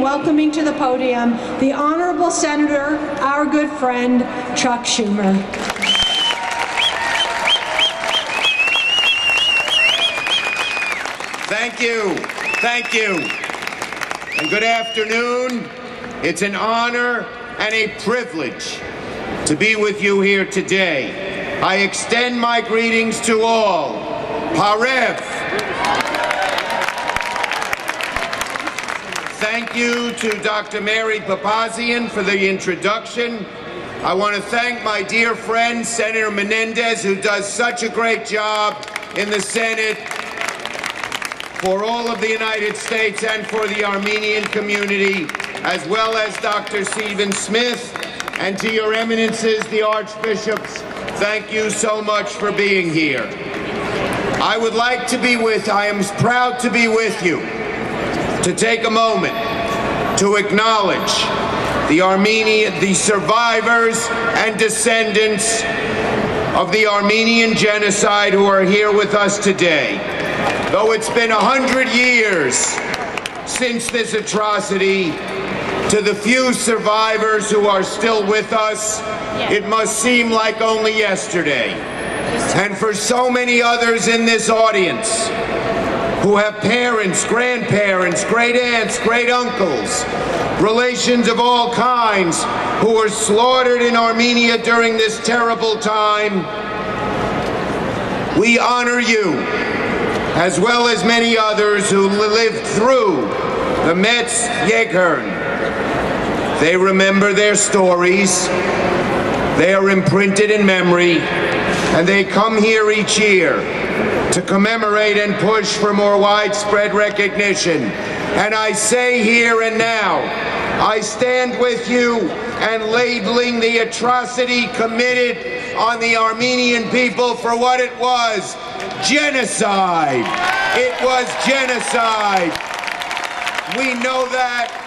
welcoming to the podium the Honorable Senator, our good friend, Chuck Schumer. Thank you. Thank you. And good afternoon. It's an honor and a privilege to be with you here today. I extend my greetings to all. Harev. Thank you to Dr. Mary Papazian for the introduction. I want to thank my dear friend, Senator Menendez, who does such a great job in the Senate for all of the United States and for the Armenian community, as well as Dr. Stephen Smith, and to your eminences, the archbishops. Thank you so much for being here. I am proud to be with you, to take a moment to acknowledge the survivors and descendants of the Armenian genocide who are here with us today. Though it's been 100 years since this atrocity, to the few survivors who are still with us, it must seem like only yesterday. And for so many others in this audience who have parents, grandparents, great aunts, great uncles, relations of all kinds who were slaughtered in Armenia during this terrible time, we honor you, as well as many others who lived through the Metz Yeghern. They remember their stories, they are imprinted in memory, and they come here each year to commemorate and push for more widespread recognition. And I say here and now, I stand with you and labeling the atrocity committed on the Armenian people for what it was: genocide. It was genocide. We know that.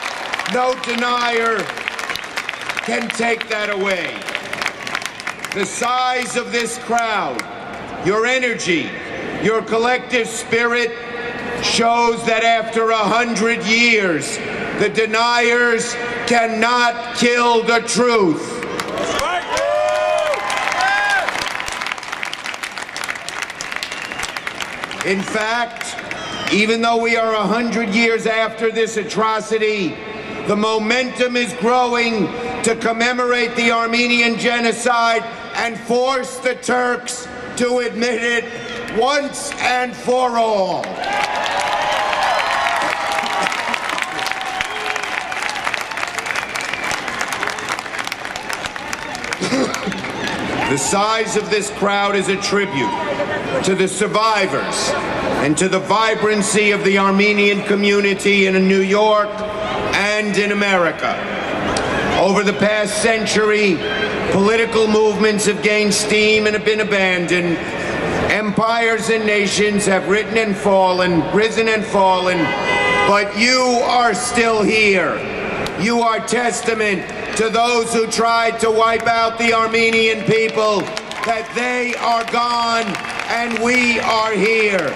No denier can take that away. The size of this crowd, your energy, your collective spirit shows that after 100 years, the deniers cannot kill the truth. In fact, even though we are 100 years after this atrocity, the momentum is growing to commemorate the Armenian genocide and force the Turks to admit it once and for all. The size of this crowd is a tribute to the survivors and to the vibrancy of the Armenian community in New York and in America. Over the past century, political movements have gained steam and have been abandoned. Empires and nations have risen and fallen, but you are still here. You are testament to those who tried to wipe out the Armenian people, that they are gone and we are here.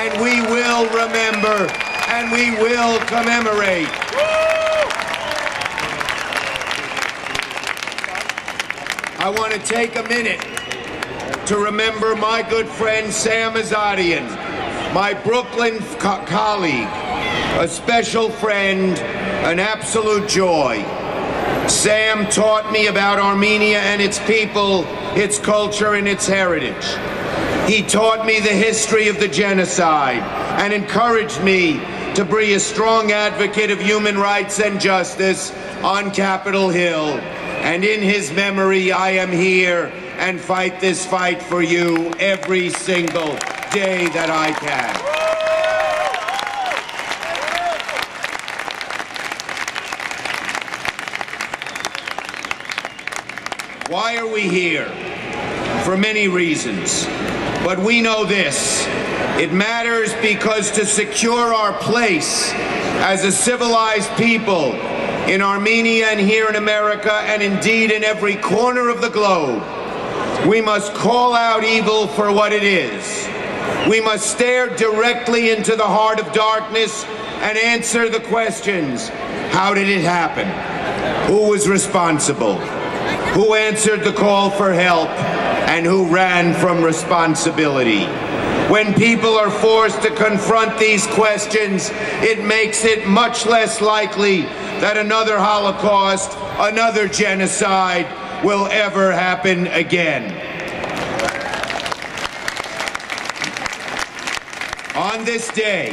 And we will remember and we will commemorate. I want to take a minute to remember my good friend Sam Azadian, my Brooklyn colleague, a special friend, an absolute joy. Sam taught me about Armenia and its people, its culture, and its heritage. He taught me the history of the genocide and encouraged me to be a strong advocate of human rights and justice on Capitol Hill. And in his memory, I am here and fight this fight for you every single day that I can. Why are we here? For many reasons. But we know this. It matters because to secure our place as a civilized people in Armenia and here in America, and indeed in every corner of the globe, we must call out evil for what it is. We must stare directly into the heart of darkness and answer the questions: How did it happen? Who was responsible? Who answered the call for help? And who ran from responsibility? When people are forced to confront these questions, it makes it much less likely that another Holocaust, another genocide will ever happen again. On this day,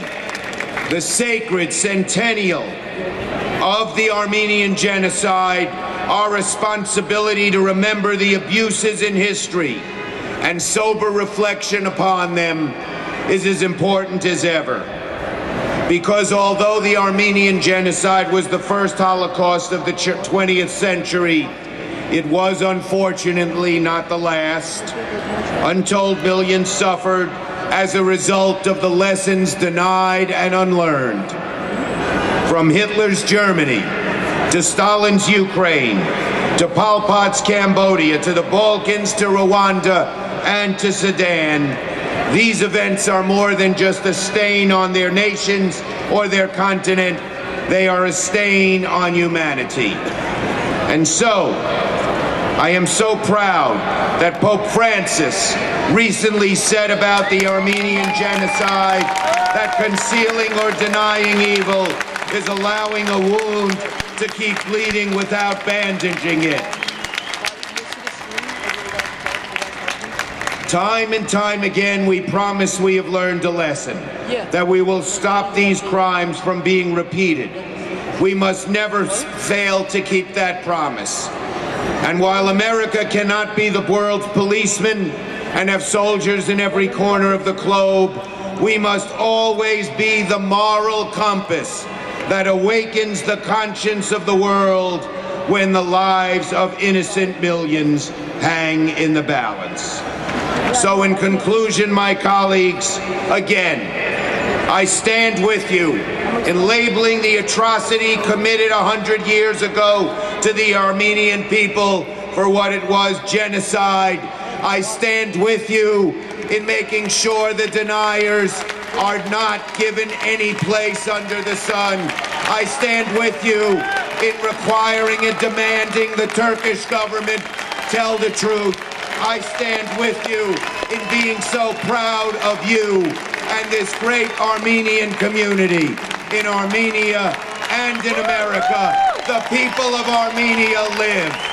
the sacred centennial of the Armenian genocide, our responsibility to remember the abuses in history and sober reflection upon them is as important as ever. Because although the Armenian genocide was the first Holocaust of the 20th century, it was unfortunately not the last. Untold millions suffered as a result of the lessons denied and unlearned. From Hitler's Germany, to Stalin's Ukraine, to Pol Pot's Cambodia, to the Balkans, to Rwanda, and to Sudan, these events are more than just a stain on their nations or their continent. They are a stain on humanity. And so, I am so proud that Pope Francis recently said about the Armenian genocide that concealing or denying evil is allowing a wound to keep bleeding without bandaging it. Time and time again, we promise we have learned a lesson, that we will stop these crimes from being repeated. We must never fail to keep that promise. And while America cannot be the world's policeman and have soldiers in every corner of the globe, we must always be the moral compass that awakens the conscience of the world when the lives of innocent millions hang in the balance. So in conclusion, my colleagues, again, I stand with you in labeling the atrocity committed 100 years ago to the Armenian people for what it was, genocide. I stand with you in making sure the deniers are not given any place under the sun. I stand with you in requiring and demanding the Turkish government tell the truth. I stand with you in being so proud of you and this great Armenian community in Armenia and in America. The people of Armenia live.